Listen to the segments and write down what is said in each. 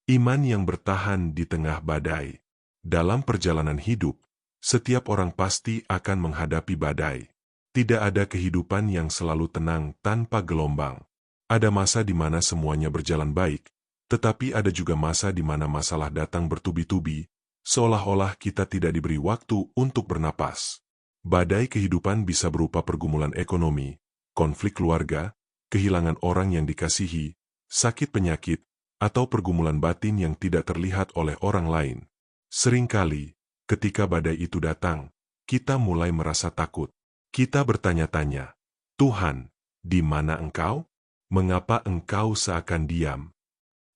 Iman yang bertahan di tengah badai. Dalam perjalanan hidup, setiap orang pasti akan menghadapi badai. Tidak ada kehidupan yang selalu tenang tanpa gelombang. Ada masa di mana semuanya berjalan baik, tetapi ada juga masa di mana masalah datang bertubi-tubi, seolah-olah kita tidak diberi waktu untuk bernapas. Badai kehidupan bisa berupa pergumulan ekonomi, konflik keluarga, kehilangan orang yang dikasihi, sakit penyakit, atau pergumulan batin yang tidak terlihat oleh orang lain. Seringkali, ketika badai itu datang, kita mulai merasa takut. Kita bertanya-tanya, Tuhan, di mana Engkau? Mengapa Engkau seakan diam?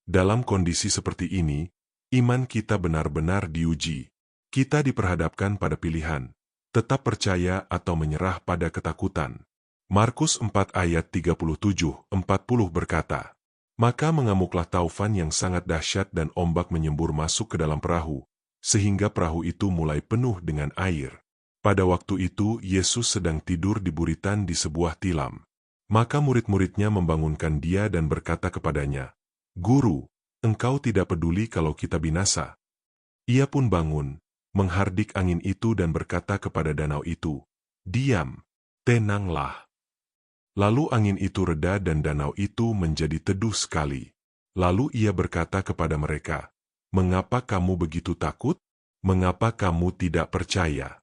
Dalam kondisi seperti ini, iman kita benar-benar diuji. Kita diperhadapkan pada pilihan, tetap percaya atau menyerah pada ketakutan. Markus 4 ayat 37-40 berkata, "Maka mengamuklah taufan yang sangat dahsyat dan ombak menyembur masuk ke dalam perahu, sehingga perahu itu mulai penuh dengan air. Pada waktu itu Yesus sedang tidur di buritan di sebuah tilam. Maka murid-muridnya membangunkan dia dan berkata kepadanya, 'Guru, Engkau tidak peduli kalau kita binasa.' Ia pun bangun, menghardik angin itu dan berkata kepada danau itu, 'Diam, tenanglah.' Lalu angin itu reda dan danau itu menjadi teduh sekali. Lalu ia berkata kepada mereka, 'Mengapa kamu begitu takut? Mengapa kamu tidak percaya?'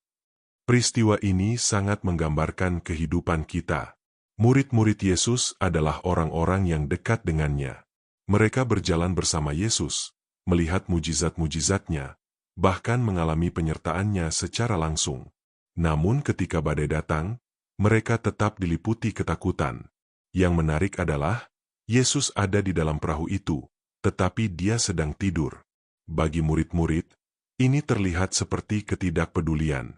Peristiwa ini sangat menggambarkan kehidupan kita. Murid-murid Yesus adalah orang-orang yang dekat dengannya. Mereka berjalan bersama Yesus, melihat mujizat-mujizatnya, bahkan mengalami penyertaannya secara langsung. Namun ketika badai datang, mereka tetap diliputi ketakutan. Yang menarik adalah, Yesus ada di dalam perahu itu, tetapi dia sedang tidur. Bagi murid-murid, ini terlihat seperti ketidakpedulian.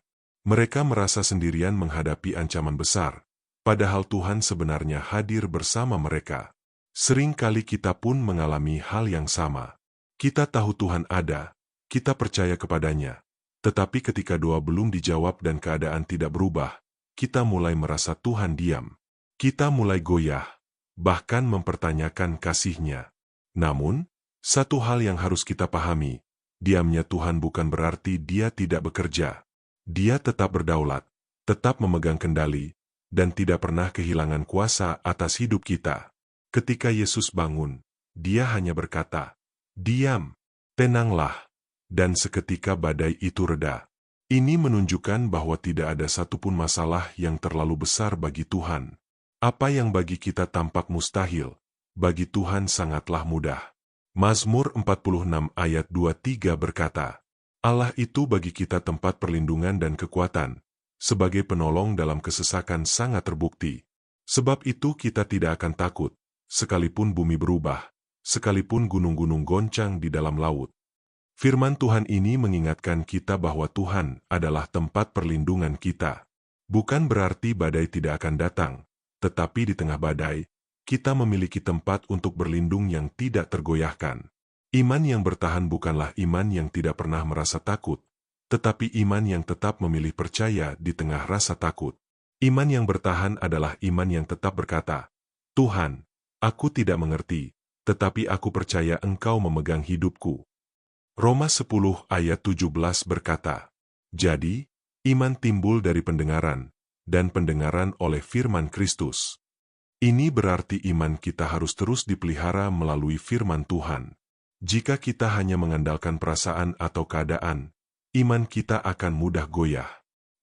Mereka merasa sendirian menghadapi ancaman besar, padahal Tuhan sebenarnya hadir bersama mereka. Seringkali kita pun mengalami hal yang sama. Kita tahu Tuhan ada, kita percaya kepadanya, tetapi ketika doa belum dijawab dan keadaan tidak berubah, kita mulai merasa Tuhan diam. Kita mulai goyah, bahkan mempertanyakan kasih-Nya. Namun, satu hal yang harus kita pahami, diamnya Tuhan bukan berarti Dia tidak bekerja. Dia tetap berdaulat, tetap memegang kendali, dan tidak pernah kehilangan kuasa atas hidup kita. Ketika Yesus bangun, Dia hanya berkata, "Diam, tenanglah," dan seketika badai itu reda. Ini menunjukkan bahwa tidak ada satupun masalah yang terlalu besar bagi Tuhan. Apa yang bagi kita tampak mustahil, bagi Tuhan sangatlah mudah. Mazmur 46 ayat 2-3 berkata, "Allah itu bagi kita tempat perlindungan dan kekuatan, sebagai penolong dalam kesesakan sangat terbukti. Sebab itu kita tidak akan takut, sekalipun bumi berubah, sekalipun gunung-gunung goncang di dalam laut." Firman Tuhan ini mengingatkan kita bahwa Tuhan adalah tempat perlindungan kita. Bukan berarti badai tidak akan datang, tetapi di tengah badai, kita memiliki tempat untuk berlindung yang tidak tergoyahkan. Iman yang bertahan bukanlah iman yang tidak pernah merasa takut, tetapi iman yang tetap memilih percaya di tengah rasa takut. Iman yang bertahan adalah iman yang tetap berkata, "Tuhan, aku tidak mengerti, tetapi aku percaya Engkau memegang hidupku." Roma 10 ayat 17 berkata, "Jadi, iman timbul dari pendengaran, dan pendengaran oleh firman Kristus." Ini berarti iman kita harus terus dipelihara melalui firman Tuhan. Jika kita hanya mengandalkan perasaan atau keadaan, iman kita akan mudah goyah.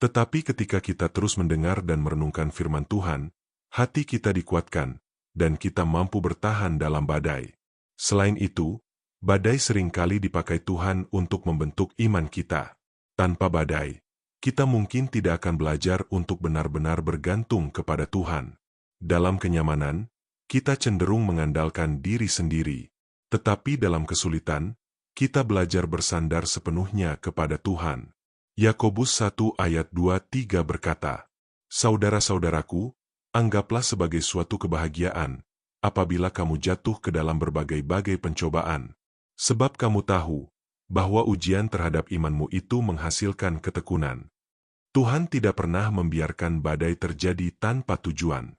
Tetapi ketika kita terus mendengar dan merenungkan firman Tuhan, hati kita dikuatkan, dan kita mampu bertahan dalam badai. Selain itu, badai seringkali dipakai Tuhan untuk membentuk iman kita. Tanpa badai, kita mungkin tidak akan belajar untuk benar-benar bergantung kepada Tuhan. Dalam kenyamanan, kita cenderung mengandalkan diri sendiri. Tetapi dalam kesulitan, kita belajar bersandar sepenuhnya kepada Tuhan. Yakobus 1 ayat 2-3 berkata, "Saudara-saudaraku, anggaplah sebagai suatu kebahagiaan, apabila kamu jatuh ke dalam berbagai-bagai pencobaan. Sebab kamu tahu, bahwa ujian terhadap imanmu itu menghasilkan ketekunan." Tuhan tidak pernah membiarkan badai terjadi tanpa tujuan.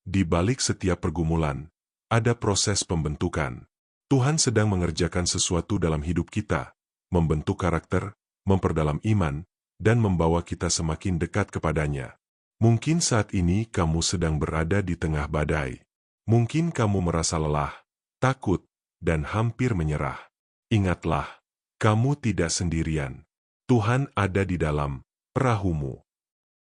Di balik setiap pergumulan, ada proses pembentukan. Tuhan sedang mengerjakan sesuatu dalam hidup kita, membentuk karakter, memperdalam iman, dan membawa kita semakin dekat kepadanya. Mungkin saat ini kamu sedang berada di tengah badai. Mungkin kamu merasa lelah, takut, dan hampir menyerah. Ingatlah, kamu tidak sendirian. Tuhan ada di dalam perahumu.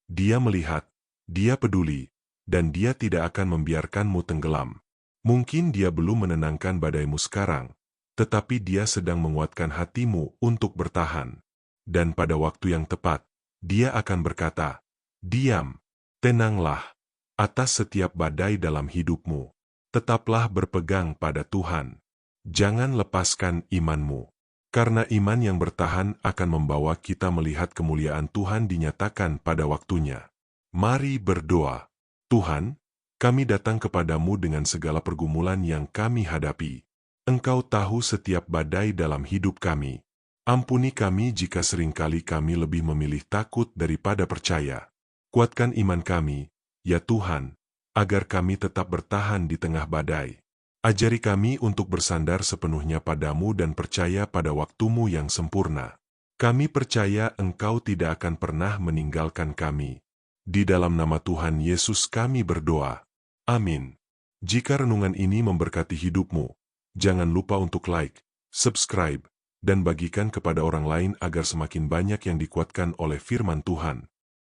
Dia melihat, Dia peduli, dan Dia tidak akan membiarkanmu tenggelam. Mungkin Dia belum menenangkan badaimu sekarang, tetapi Dia sedang menguatkan hatimu untuk bertahan. Dan pada waktu yang tepat, Dia akan berkata, "Diam, tenanglah, atas setiap badai dalam hidupmu. Tetaplah berpegang pada Tuhan. Jangan lepaskan imanmu." Karena iman yang bertahan akan membawa kita melihat kemuliaan Tuhan dinyatakan pada waktunya. Mari berdoa. Tuhan, kami datang kepadamu dengan segala pergumulan yang kami hadapi. Engkau tahu setiap badai dalam hidup kami. Ampuni kami jika seringkali kami lebih memilih takut daripada percaya. Kuatkan iman kami, ya Tuhan, agar kami tetap bertahan di tengah badai. Ajari kami untuk bersandar sepenuhnya padamu dan percaya pada waktumu yang sempurna. Kami percaya Engkau tidak akan pernah meninggalkan kami. Di dalam nama Tuhan Yesus kami berdoa. Amin. Jika renungan ini memberkati hidupmu, jangan lupa untuk like, subscribe, dan bagikan kepada orang lain agar semakin banyak yang dikuatkan oleh firman Tuhan.